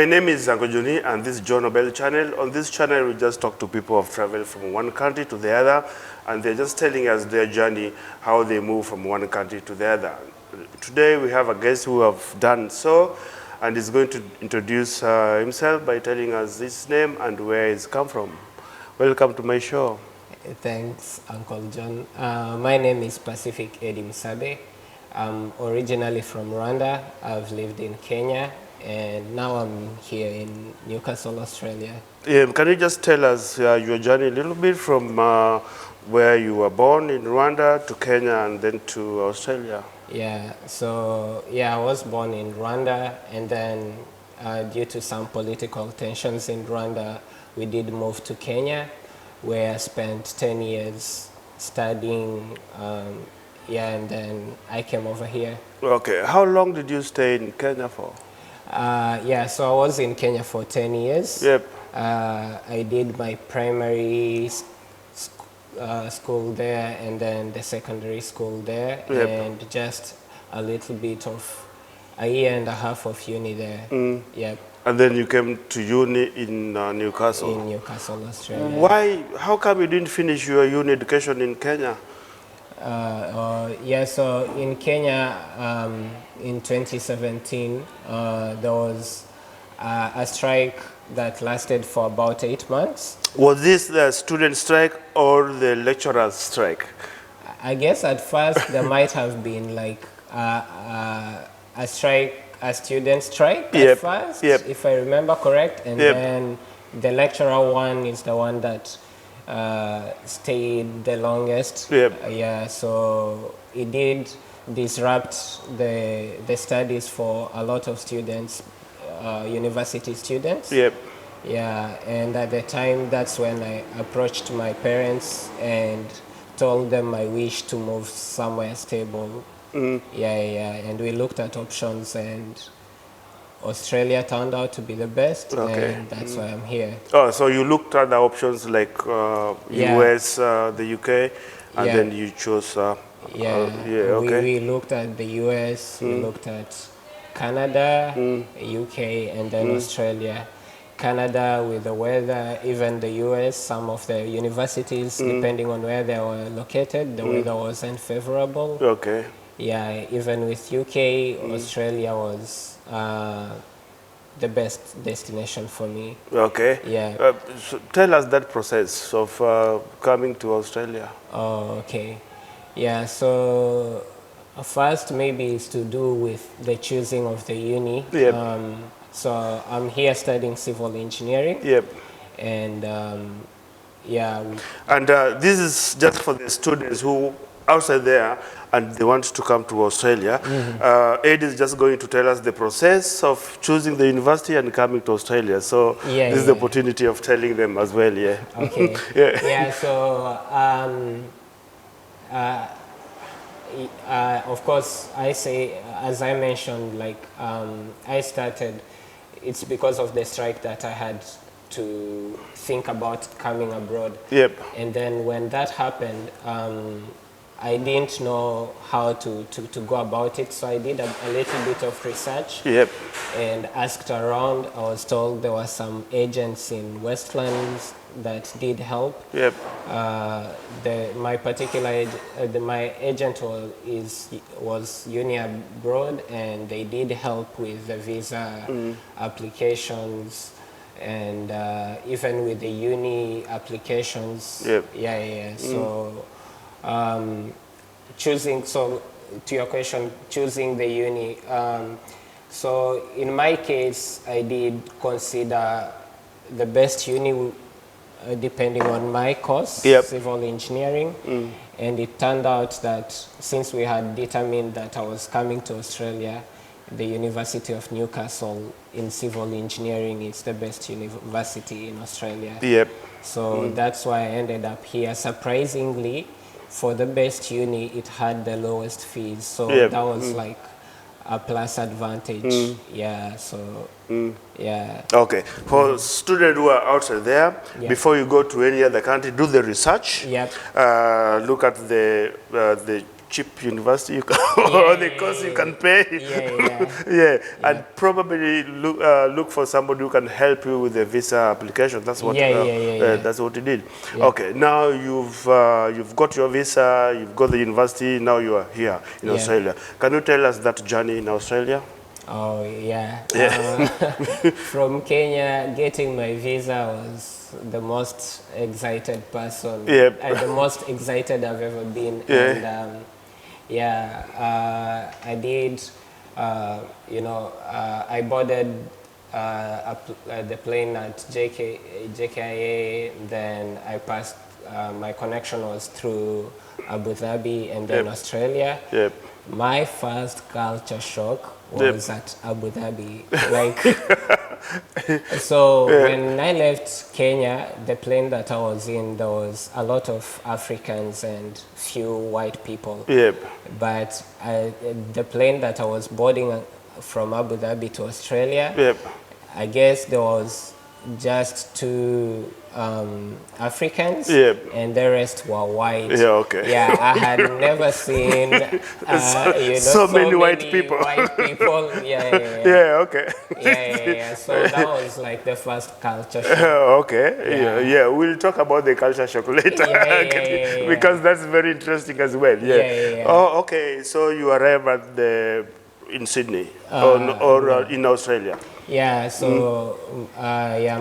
My name is Joni, and this is John Obell channel. On this channel, we just talk to people who have traveled from one country to the other, and they're just telling us their journey, how they move from one country to the other. Today, we have a guest who have done so, and he's going to introduce himself by telling us his name and where he's come from. Welcome to my show. Thanks, Uncle John. My name is Pacific Eddie Msabe. I'm originally from Rwanda. I've lived in Kenya, and now I'm here in Newcastle, Australia. Yeah, can you just tell us your journey a little bit from where you were born in Rwanda to Kenya and then to Australia? Yeah, so I was born in Rwanda, and then due to some political tensions in Rwanda, we did move to Kenya, where I spent 10 years studying, and then I came over here. Okay, how long did you stay in Kenya for? So I was in Kenya for 10 years. Yep. I did my primary school there, and then the secondary school there, Yep. and just a little bit of a year and a half of uni there. Yep. And then you came to uni in Newcastle? In Newcastle, Australia. Why? How come you didn't finish your uni education in Kenya? So in Kenya, in 2017, there was a strike that lasted for about 8 months. Was this the student strike or the lecturer's strike? I guess at first there might have been like a strike, a student strike at first, if I remember correct, and then the lecturer one is the one that stayed the longest. So it did disrupt the studies for a lot of students, university students. And at the time, that's when I approached my parents and told them I wish to move somewhere stable. And we looked at options, and Australia turned out to be the best, and that's why I'm here. Oh, so you looked at the options like US, the UK, and then you chose... We looked at the US, we looked at Canada, UK, and then Australia. Canada with the weather, even the US, some of the universities, depending on where they were located, the weather wasn't favorable. Even with UK, Australia was the best destination for me. So tell us that process of coming to Australia. So first maybe it's to do with the choosing of the uni. So I'm here studying civil engineering. And And this is just for the students who outside there and they want to come to Australia. Ed is just going to tell us the process of choosing the university and coming to Australia. So this is the opportunity of telling them as well. Of course, I say, as I mentioned, like I started, it's because of the strike that I had to think about coming abroad. And then when that happened, I didn't know how to go about it, so I did a little bit of research and asked around. I was told there were some agents in Westlands that did help. My particular my agent was uni abroad, and they did help with the visa applications, and even with the uni applications. So to your question, choosing the uni. So in my case, I did consider the best uni depending on my course, civil engineering. And it turned out that since we had determined that I was coming to Australia, the University of Newcastle in civil engineering is the best university in Australia. So that's why I ended up here. Surprisingly, for the best uni, it had the lowest fees. So that was like a plus advantage. Okay. For students who are outside there, before you go to any other country, do the research. Look at the cheap university you can, or the course you can pay. Yeah, and probably look for somebody who can help you with the visa application. That's what that's what you did. Okay, now you've got your visa, you've got the university, now you are here in Australia. Can you tell us that journey in Australia? Oh yeah. From Kenya, getting my visa was the most excited person. The most excited I've ever been. And I did. I boarded the plane at JKIA. Then I passed. My connection was through Abu Dhabi and then Australia. My first culture shock was at Abu Dhabi. So when I left Kenya, the plane that I was in, there was a lot of Africans and few white people. But the plane that I was boarding from Abu Dhabi to Australia, I guess there was just two Africans, and the rest were white. I had never seen so many white people. So that was like the first culture shock. We'll talk about the culture shock later because that's very interesting as well. Oh, okay. So you arrive at in Sydney or in Australia.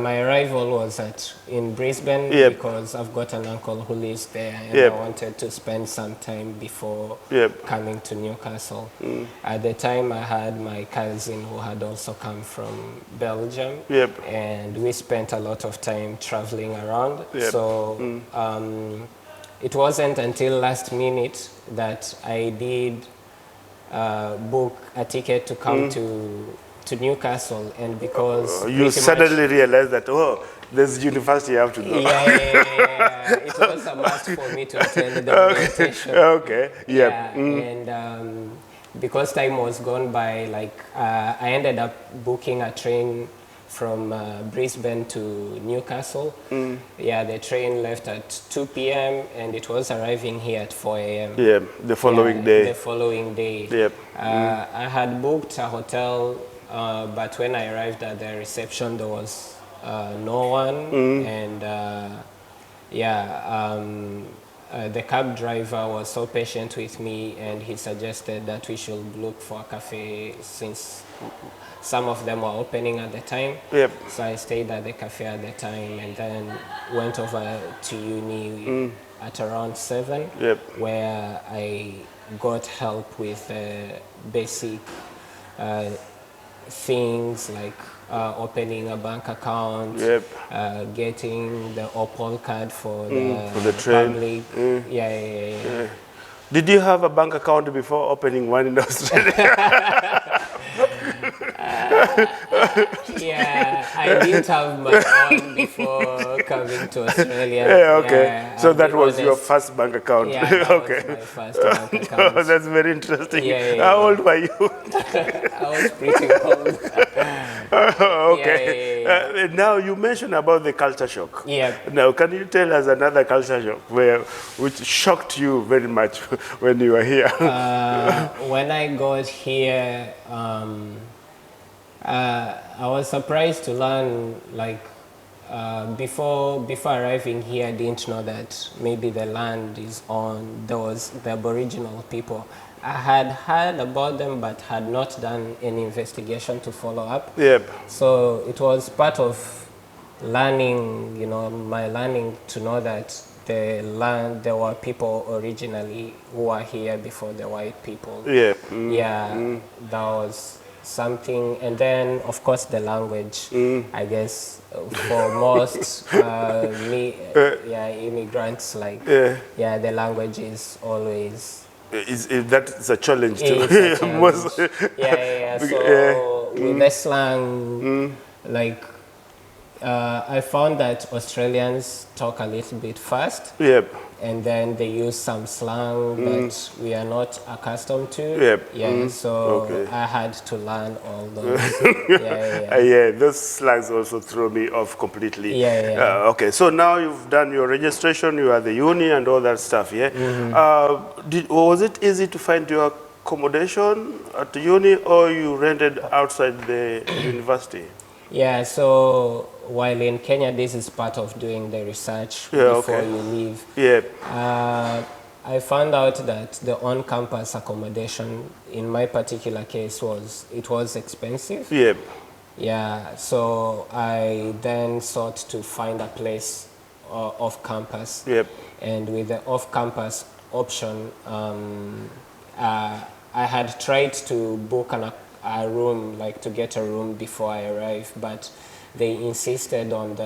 My arrival was in Brisbane because I've got an uncle who lives there, and I wanted to spend some time before coming to Newcastle. At the time, I had my cousin who had also come from Belgium, and we spent a lot of time traveling around. So it wasn't until last minute that I did book a ticket to come to Newcastle, and because you suddenly realized that there's university I have to go. It was a must for me to attend the orientation. And because time was gone by, I ended up booking a train from Brisbane to Newcastle. The train left at 2 p.m. and it was arriving here at 4 a.m. The following day. The following day. I had booked a hotel, but when I arrived at the reception, there was no one. And the cab driver was so patient with me, and he suggested that we should look for a cafe since some of them were opening at the time. So I stayed at the cafe at the time and then went over to uni at around 7, where I got help with basic things like opening a bank account, getting the Obell card for the train. Public. Did you have a bank account before opening one in Australia? I didn't have my own before coming to Australia. So that was your first bank account. That was my first bank account. That's very interesting. How old were you? I was pretty old. Now you mentioned about the culture shock. Now can you tell us another culture shock which shocked you very much when you were here? When I got here, I was surprised to learn, before arriving here, I didn't know that maybe the land is on those the Aboriginal people. I had heard about them, but had not done any investigation to follow up. So it was part of learning, my learning to know that there were people originally who were here before the white people. That was something. And then, of course, the language. I guess for most immigrants, the language is always... That's a challenge too. So with the slang, I found that Australians talk a little bit fast. Yep. And then they use some slang that we are not accustomed to. Yep. Yeah, so Okay. I had to learn all those. Yeah. Yeah, those slangs also throw me off completely. Yeah. Okay, so now you've done your registration, you are at the uni and all that stuff, yeah? Was it easy to find your accommodation at the uni, or you rented outside the university? Yeah, so while in Kenya, this is part of doing the research before you leave. Yeah. I found out that the on-campus accommodation, in my particular case, was expensive. Yeah. Yeah, so I then sought to find a place off campus. Yep. And with the off-campus option, I had tried to book a room, like to get a room before I arrived, but they insisted on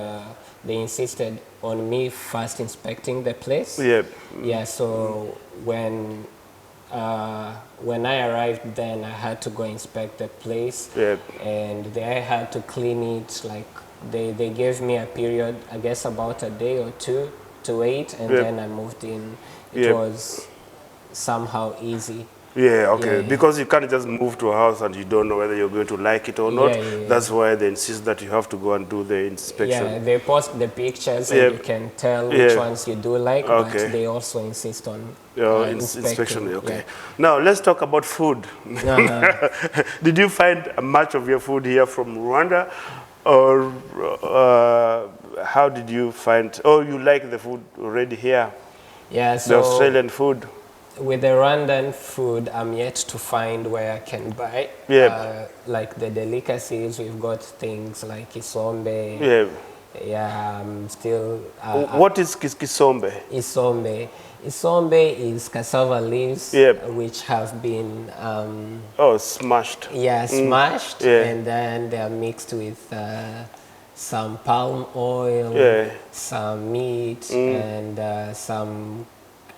me first inspecting the place. Yep. Yeah, so when I arrived, then I had to go inspect the place. Yep. And they had to clean it. Like they gave me a period, I guess about a day or two to wait, and then I moved in. It was somehow easy. Yeah, okay. Because you can't just move to a house and you don't know whether you're going to like it or not. That's why they insist that you have to go and do the inspection. Yeah, they post the pictures and you can tell which ones you do like, but they also insist on inspection. Okay. Now let's talk about food. Did you find much of your food here from Rwanda, or how did you find? Oh, you like the food already here? Yeah, so the Australian food. With the Rwandan food, I'm yet to find where I can buy. Like the delicacies, we've got things like isombe. Yeah, I'm still. What is kisombe? Isombe is cassava leaves, which have been smashed. Yeah, smashed, and then they are mixed with some palm oil, some meat, and some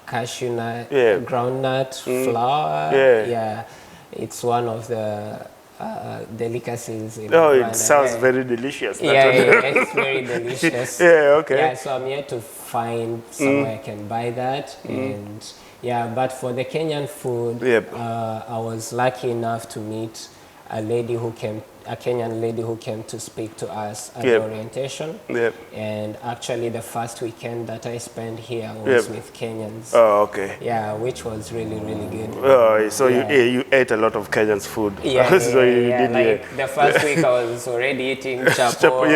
cashew nut, groundnut flour. It's one of the delicacies in Rwanda. It sounds very delicious. It's very delicious. Okay. So I'm here to find somewhere I can buy that. And but for the Kenyan food, I was lucky enough to meet a Kenyan lady who came to speak to us at the orientation. And actually the first weekend that I spent here was with Kenyans. Oh, okay. Yeah, which was really, really good. So you ate a lot of Kenyan's food. So you did, like the first week I was already eating chapo.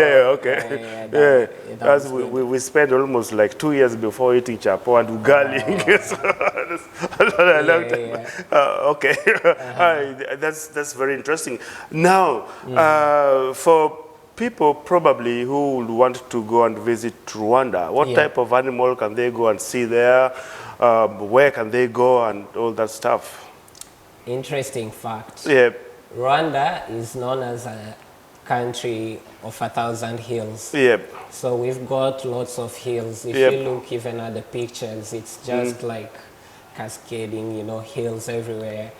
We spent almost like 2 years before eating chapo and ugali. Okay. That's very interesting. Now, for people probably who would want to go and visit Rwanda, what type of animal can they go and see there? Where can they go and all that stuff? Interesting fact. Rwanda is known as a country of 1,000 hills. So we've got lots of hills. If you look even at the pictures, it's just like cascading, hills everywhere.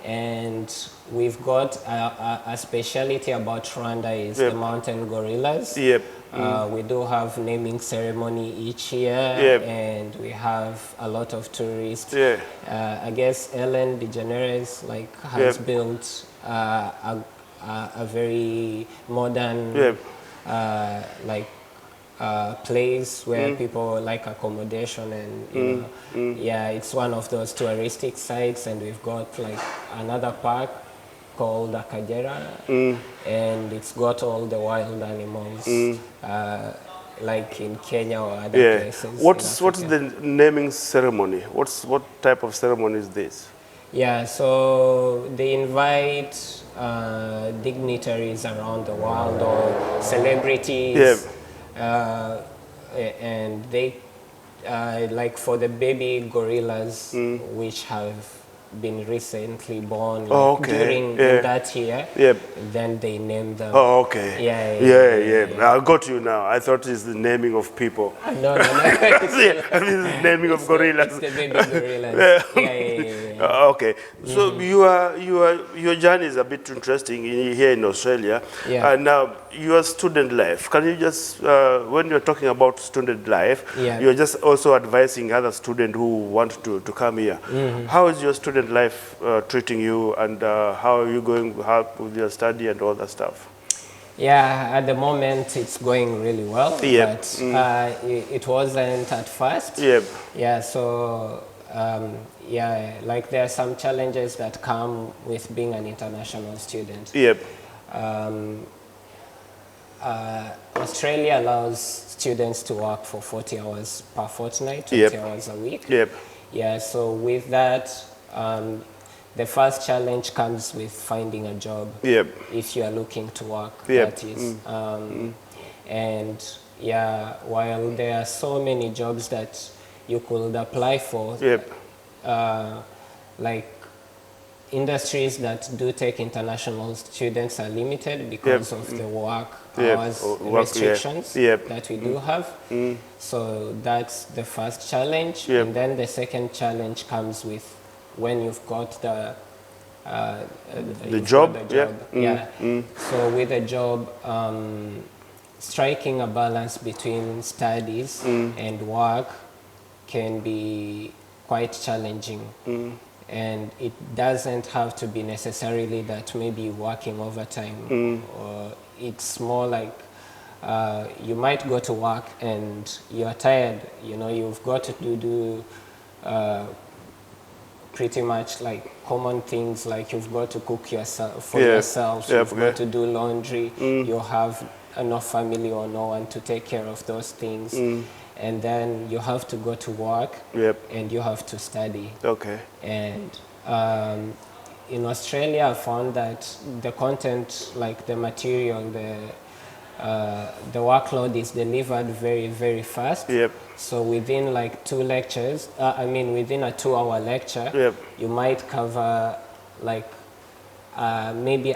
And we've got a speciality about Rwanda is the mountain gorillas. We do have naming ceremony each year, and we have a lot of tourists. I guess Ellen DeGeneres has built a very modern place where people like accommodation, and it's one of those touristic sites. And we've got like another park called Accommodation, and it's got all the wild animals like in Kenya or other places. What's the naming ceremony? What type of ceremony is this? So they invite dignitaries around the world or celebrities. And they, like for the baby gorillas, which have been recently born during that year, then they name them. Oh, okay. I got you now. I thought it's the naming of people. No. I mean, it's the naming of gorillas. It's the baby gorillas. Okay, so your journey is a bit interesting here in Australia. Yeah. And now your student life. Can you just, when you're talking about student life, Yeah. you're just also advising other students who want to come here. How is your student life treating you, and how are you going with your study and all that stuff? Yeah, at the moment it's going really well, Yep. but it wasn't at first. Yep. Yeah, so yeah, like there are some challenges that come with being an international student. Yep. Australia allows students to work for 40 hours per fortnight, 20 Yep. hours a week. Yep. Yeah, so with that, the first challenge comes with finding a job. Yep. If you are looking to work, Yep. that is. And yeah, while there are so many jobs that you could apply for, Yep. like industries that do take international students are limited because of the work hours restrictions that we do have. So that's the first challenge. And then the second challenge comes with when you've got the job. Got the job. Yeah. So with a job, striking a balance between studies and work can be quite challenging. And it doesn't have to be necessarily that maybe working overtime. Or it's more like you might go to work and you're tired. You know, you've got to do pretty much like common things, like you've got to cook yourself for yourself. You've got to do laundry. You have enough family or no one to take care of those things. And then you have to go to work and you have to study. Okay. And in Australia, I found that the content, like the material, the workload is delivered very, very fast. So within like 2 lectures, within a 2-hour lecture, you might cover like maybe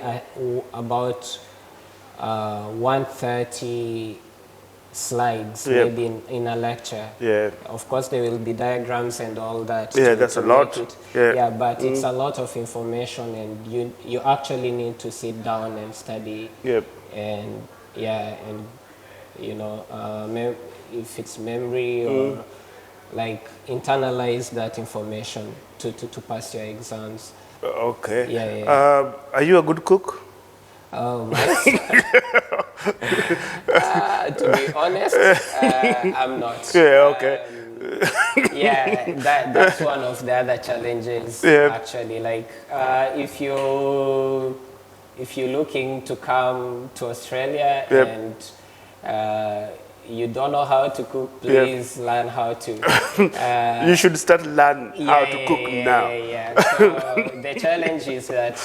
about 130 slides maybe in a lecture. Of course there will be diagrams and all that. That's a lot. But it's a lot of information, and you actually need to sit down and study. And you know, if it's memory or like internalize that information to pass your exams. Okay. Are you a good cook? Oh, to be honest, I'm not. That's one of the other challenges. Actually, like if you're looking to come to Australia and you don't know how to cook, please learn how to. You should start learn how to cook now. So the challenge is that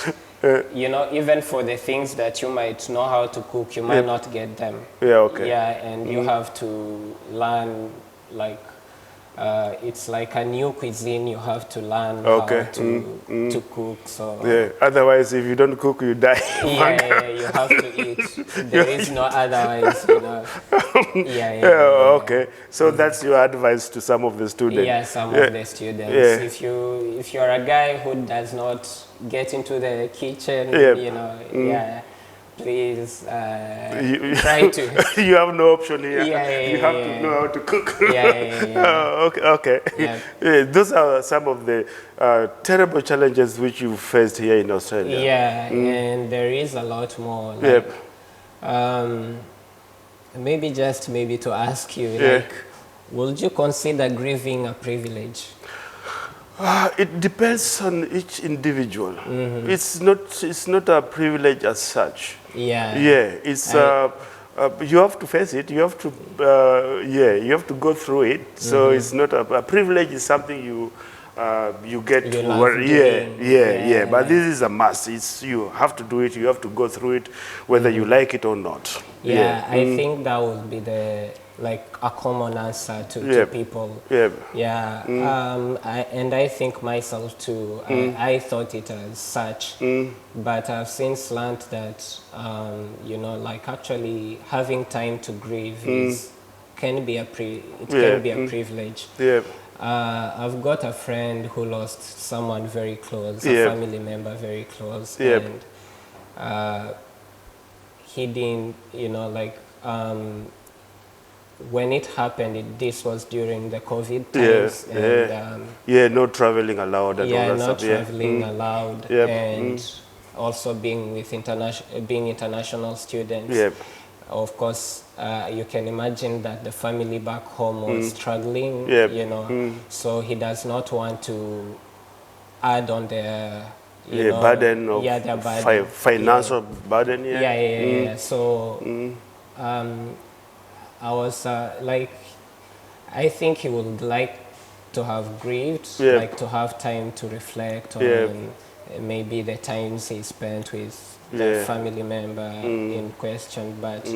you know, even for the things that you might know how to cook, you might not get them. And you have to learn, like it's like a new cuisine. You have to learn how to cook. So otherwise, if you don't cook, you die. You have to eat. There is no otherwise, you know. Okay. So that's your advice to some of the students. Some of the students. If you're a guy who does not get into the kitchen, you know, please try to. You have no option here. You have to know how to cook. Okay. Those are some of the terrible challenges which you faced here in Australia. And there is a lot more. Like, maybe to ask you, like, would you consider grieving a privilege? It depends on each individual. It's not a privilege as such. It's you have to face it. You have to you have to go through it. So it's not a privilege. Is something you get to work. But this is a must. It's you have to do it. You have to go through it, whether you like it or not. I think that would be like a common answer to people. And I think myself too. I thought it as such, but I've since learned that you know, like actually having time to grieve can be a privilege. I've got a friend who lost someone very close, a Yeah. family member very close, Yep. and he didn't, like, when it happened, this was during the COVID times, and Yeah, no traveling allowed and all yeah, that not stuff. Yeah. traveling allowed, Yep. and also being with being international students. Yep. Of course, you can imagine that the family back home was struggling, Yep. so he does not want to add on their, Burden of their burden. financial burden. Yeah. Yeah. So I was like, I think he would like to have grieved, Yeah. like to have time to reflect on Yeah. maybe the times he spent with the Yeah. family member in question, but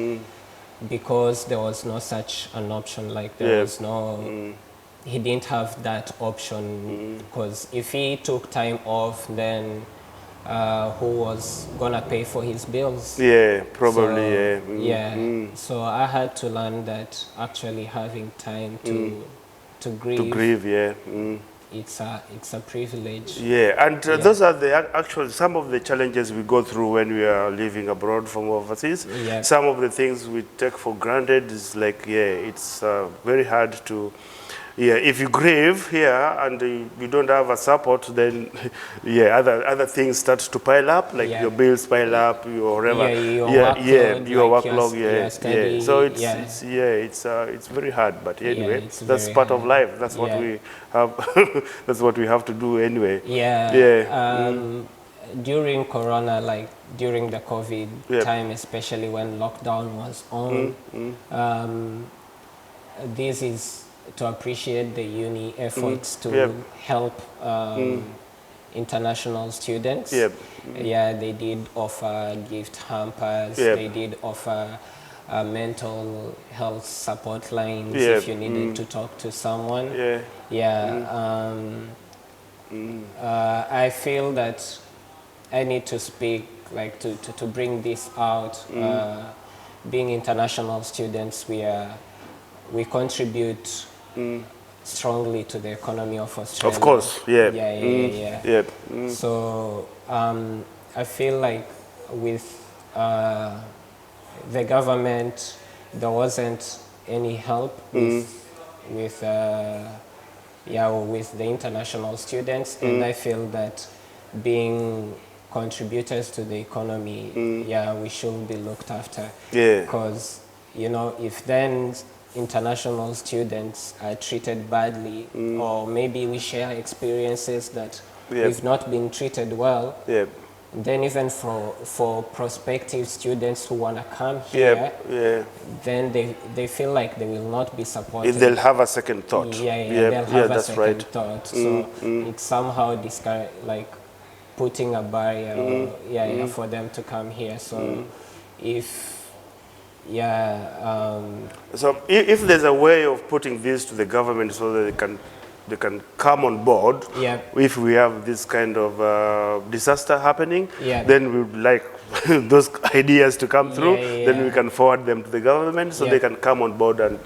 because there was no such an option, like there Yeah. was no, he didn't have that option, because if he took time off, then who was gonna pay for his bills? Yeah, probably. So, Yeah. So I had to learn that actually having time to grieve, To grieve. Yeah. it's a privilege. Yeah, and those are the actual some of the challenges we go through when we are living abroad from overseas. Yeah. Some of the things we take for granted is like, it's very hard to, if you grieve here and you don't have a support, then other things start to pile up, like your bills pile up, your whatever. Your workload, your like workload. your study, So it's very hard, but anyway, it's that's very part of hard. life. That's what we have. That's what we have to do anyway. During Corona, like during the COVID time, especially when lockdown was on, this is to appreciate the uni efforts to help international students. They did offer gift hampers. They did offer mental health support lines if you needed to talk to someone. I feel that I need to speak, like to bring this out. Being international students, we contribute strongly to the economy of Australia. Of course, So I feel like with the government, there wasn't any help with the international students, and I feel that being contributors to the economy, we should be looked after. Because if then international students are treated badly, or maybe we share experiences that we've not been treated well, then even for prospective students who want to come here, then they feel like they will not be supported. They'll have a second thought. They'll have a second thought. So it's somehow like putting a barrier for them to come here. So so if there's a way of putting this to the government so that they can come on board, if we have this kind of disaster happening, then we would like those ideas to come through, then we can forward them to the government so they can come on board and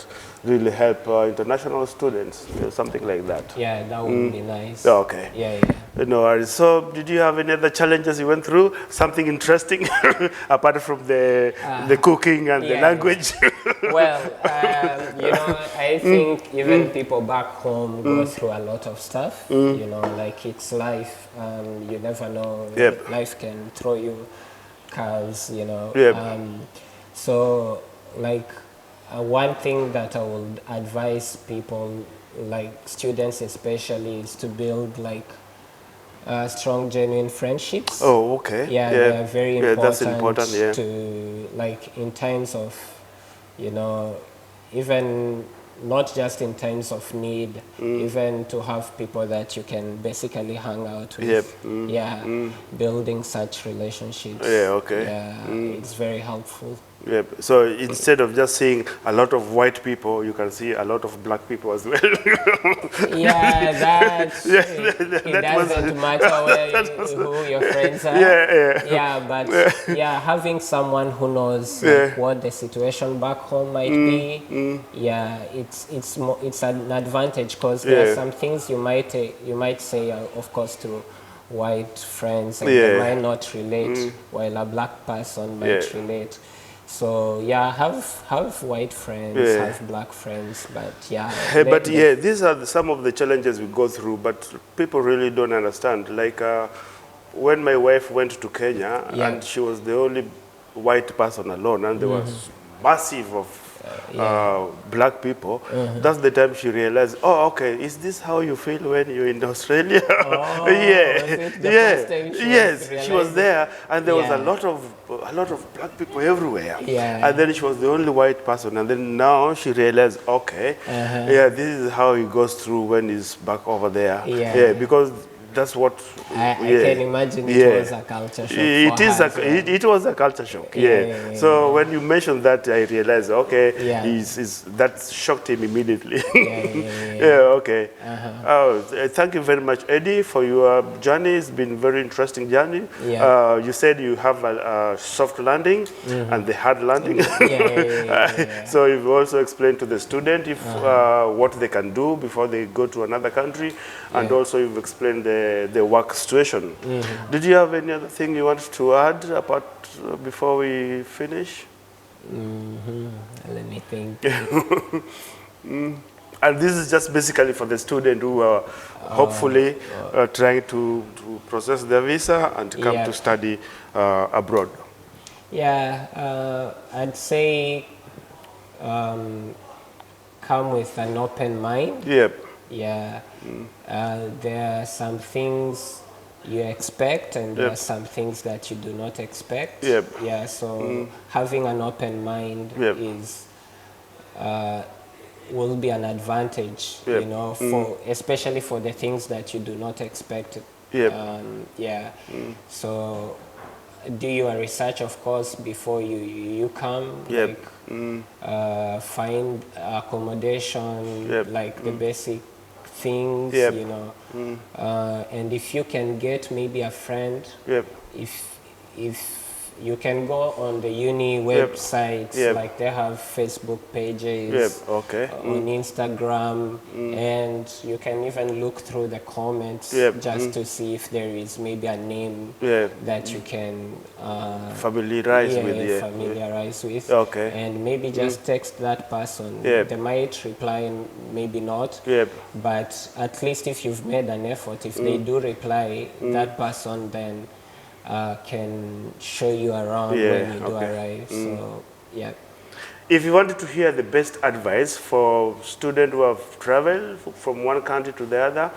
really help international students, something like that. Yeah, that would be nice. Okay. No worries. So did you have any other challenges you went through? Something interesting apart from the cooking and the language? Well, I think even people back home go through a lot of stuff. Like it's life. You never know. Life can throw you curves, so like one thing that I would advise people, like students especially, is to build like strong, genuine friendships. Oh, okay. They're very important. That's important. To like in times of, even not just in times of need, even to have people that you can basically hang out with. Building such relationships. It's very helpful. Yep. So instead of just seeing a lot of white people, you can see a lot of black people as well. Yeah, it that was doesn't matter who your friends are. yeah. Yeah, but yeah, having someone who knows Yeah. like what the situation back home might be, yeah, it's an advantage because there are Yeah. some things you might say, of course, to white friends, and they Yeah. might not relate, while a black person might Yeah. relate. So yeah, have white friends, Yeah. have black friends, but yeah, But yeah, these are some of the challenges we go through, but people really don't understand. Like when my wife went to Kenya, Yeah. and she was the only white person alone, and there was massive of black people. That's the time she realized, oh, okay, is this how you feel when you're in Australia? Oh, yeah, was it the yeah, first time she yes, was she was realizing? there, and there was Yeah. a lot of black people everywhere. Yeah. And then she was the only white person, and then now she realized, okay, yeah, this is how he goes through when he's back over there. Yeah. Because that's what I can imagine it was a culture shock It for is her as well. it was a culture shock. Yeah. So when you mentioned that, I realized, okay, Yeah. that shocked him immediately. Yeah. Okay. Thank you very much, Eddie, for your journey. It's been a very interesting journey. Yeah. You said you have a soft landing and the hard landing. Yeah. So you've also explained to the student if what they can do before they go to another country, and also you've explained the work situation. Did you have any other thing you want to add apart before we finish? Let me think. And this is just basically for the student who are hopefully trying to process their visa and come to study abroad. Yeah, I'd say come with an open mind. Yep. Yeah, there are some things you expect, and there are some things that you do not expect. Yep. Yeah, so having an open mind is will be an advantage, you know, for especially for the things that you do not expect. Yep. So do your research, of course, before you come. Yep. Like, find accommodation, like the basic things, you know. And if you can get maybe a friend, if you can go on the uni websites, like they have Facebook pages, on Instagram, and you can even look through the comments just to see if there is maybe a name that you can familiarize with. Familiarize with. Okay. And maybe just text that person. They might reply and maybe not. But at least if you've made an effort, if they do reply, that person then can show you around when you do arrive. So, yeah. If you wanted to hear the best advice for students who have traveled from one country to the other,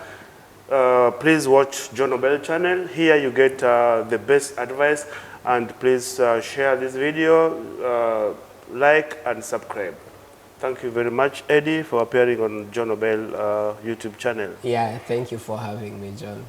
please watch John Obell channel. Here you get the best advice, and please share this video, like and subscribe. Thank you very much, Eddie, for appearing on John Obell YouTube channel. Yeah, thank you for having me, John.